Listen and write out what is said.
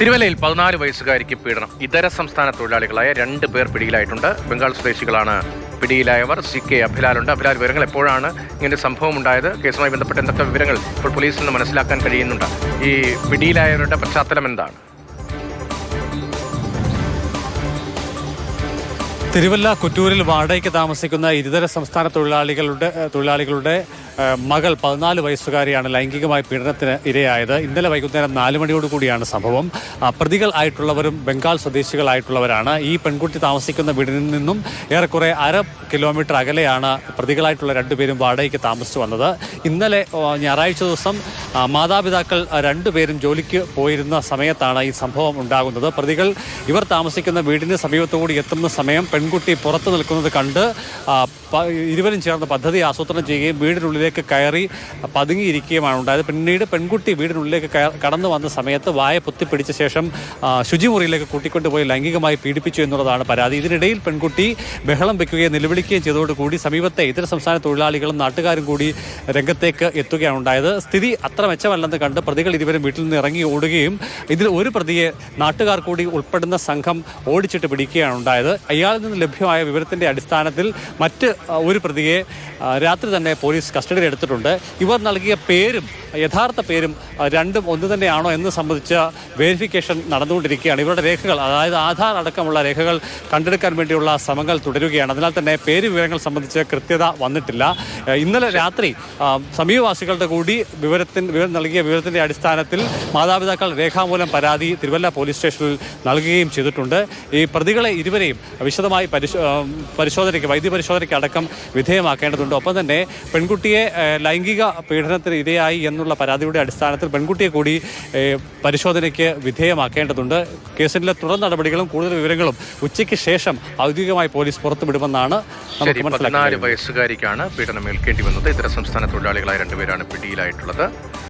തിരുവല്ലയിൽ 14 വയസ്സുകാരിക്ക് പീഡനം. ഇതര സംസ്ഥാന തൊഴിലാളികളായ 2 പേർ പിടിയിലായിട്ടുണ്ട്. ബംഗാൾ സ്വദേശികളാണ് പിടിയിലായവർ. CK അഭിലാലുണ്ട്. അഭിലാൽ, വിവരങ്ങൾ എപ്പോഴാണ് ഇങ്ങനെ സംഭവം ഉണ്ടായത്? കേസുമായി ബന്ധപ്പെട്ട് എന്തൊക്കെ വിവരങ്ങൾ ഇപ്പോൾ പോലീസിൽ നിന്ന് മനസ്സിലാക്കാൻ കഴിയുന്നുണ്ട്? ഈ പിടിയിലായവരുടെ പശ്ചാത്തലം എന്താണ്? തിരുവല്ല കുറ്റൂരിൽ വാടകയ്ക്ക് താമസിക്കുന്ന ഇതര സംസ്ഥാന തൊഴിലാളികളുടെ മകൾ 14 വയസ്സുകാരിയാണ് ലൈംഗികമായ പീഡനത്തിന് ഇരയായത്. ഇന്നലെ വൈകുന്നേരം 4 മണിയോടുകൂടിയാണ് സംഭവം. പ്രതികൾ ആയിട്ടുള്ളവരും ബംഗാൾ സ്വദേശികളായിട്ടുള്ളവരാണ്. ഈ പെൺകുട്ടി താമസിക്കുന്ന വീടിൽ നിന്നും ഏറെക്കുറെ 1/2 കിലോമീറ്റർ അകലെയാണ് പ്രതികളായിട്ടുള്ള 2 പേരും വാടകയ്ക്ക് താമസിച്ചു വന്നത്. ഇന്നലെ ഞായറാഴ്ച ദിവസം മാതാപിതാക്കൾ 2 പേരും ജോലിക്ക് പോയിരുന്ന സമയത്താണ് ഈ സംഭവം ഉണ്ടാകുന്നത്. പ്രതികൾ ഇവർ താമസിക്കുന്ന വീടിന് സമീപത്തുകൂടി എത്തുന്ന സമയം പെൺകുട്ടി പുറത്തു നിൽക്കുന്നത് കണ്ട് ഇരുവരും ചേർന്ന് പദ്ധതി ആസൂത്രണം ചെയ്യുകയും വീടിനുള്ളിലേക്ക് കയറി പതുങ്ങിയിരിക്കുകയുമാണ് ഉണ്ടായത്. പിന്നീട് പെൺകുട്ടി വീടിനുള്ളിലേക്ക് കടന്നു വന്ന സമയത്ത് വായ പൊത്തിപ്പിടിച്ച ശേഷം ശുചിമുറിയിലേക്ക് കൂട്ടിക്കൊണ്ടുപോയി ലൈംഗികമായി പീഡിപ്പിച്ചു എന്നുള്ളതാണ് പരാതി. ഇതിനിടയിൽ പെൺകുട്ടി ബഹളം വെക്കുകയും നിലവിളിക്കുകയും ചെയ്തതോടുകൂടി സമീപത്തെ ഇതര സംസ്ഥാന തൊഴിലാളികളും നാട്ടുകാരും കൂടി രംഗത്തേക്ക് എത്തുകയാണ് ഉണ്ടായത്. സ്ഥിതി അത്ര മെച്ചമല്ലെന്ന് കണ്ട് പ്രതികൾ ഇരുവരും വീട്ടിൽ നിന്ന് ഇറങ്ങി ഓടുകയും ഇതിൽ ഒരു പ്രതിയെ നാട്ടുകാർ കൂടി ഉൾപ്പെടുന്ന സംഘം ഓടിച്ചിട്ട് പിടിക്കുകയാണ് ഉണ്ടായത്. അയാളിൽ നിന്ന് ലഭ്യമായ വിവരത്തിന്റെ അടിസ്ഥാനത്തിൽ മറ്റ് ഒരു പ്രതിയെ രാത്രി തന്നെ പോലീസ് കസ്റ്റഡിയിൽ എടുത്തിട്ടുണ്ട്. ഇവർ നൽകിയ പേരും യഥാർത്ഥ പേരും രണ്ടും ഒന്ന് തന്നെയാണോ എന്ന് സംബന്ധിച്ച വെരിഫിക്കേഷൻ നടന്നുകൊണ്ടിരിക്കുകയാണ്. ഇവരുടെ രേഖകൾ, അതായത് ആധാർ അടക്കമുള്ള രേഖകൾ കണ്ടെടുക്കാൻ വേണ്ടിയുള്ള ശ്രമങ്ങൾ തുടരുകയാണ്. അതിനാൽ തന്നെ പേര് വിവരങ്ങൾ സംബന്ധിച്ച് കൃത്യത വന്നിട്ടില്ല. ഇന്നലെ രാത്രി സമീപവാസികളുടെ കൂടി വിവരം നൽകിയ വിവരത്തിന്റെ അടിസ്ഥാനത്തിൽ മാതാപിതാക്കൾ രേഖാമൂലം പരാതി തിരുവല്ല പോലീസ് സ്റ്റേഷനിൽ നൽകുകയും ചെയ്തിട്ടുണ്ട്. ഈ പ്രതികളെ ഇരുവരെയും വിശദമായി വൈദ്യപരിശോധനയ്ക്ക് അടക്കം വിധേയമാക്കേണ്ടതുണ്ട്. ഒപ്പം തന്നെ പെൺകുട്ടിയെ ലൈംഗിക പീഡനത്തിന് ഇരയായി എന്നുള്ള പരാതിയുടെ അടിസ്ഥാനത്തിൽ പെൺകുട്ടിയെ കൂടി പരിശോധനയ്ക്ക് വിധേയമാക്കേണ്ടതുണ്ട്. കേസിലെ തുടർ നടപടികളും കൂടുതൽ വിവരങ്ങളും ഉച്ചയ്ക്ക് ശേഷം ഔദ്യോഗികമായി പോലീസ് പുറത്തുവിടുമെന്നാണ് നമുക്ക് മനസ്സിലാക്കുന്നത്. 14 വയസ്സുകാരിക്കാണ് പീഡനം ഏൽക്കേണ്ടി വന്നത്. ഇതര സംസ്ഥാന തൊഴിലാളികളായ 2 പേരാണ് പിടിയിലായിട്ടുള്ളത്.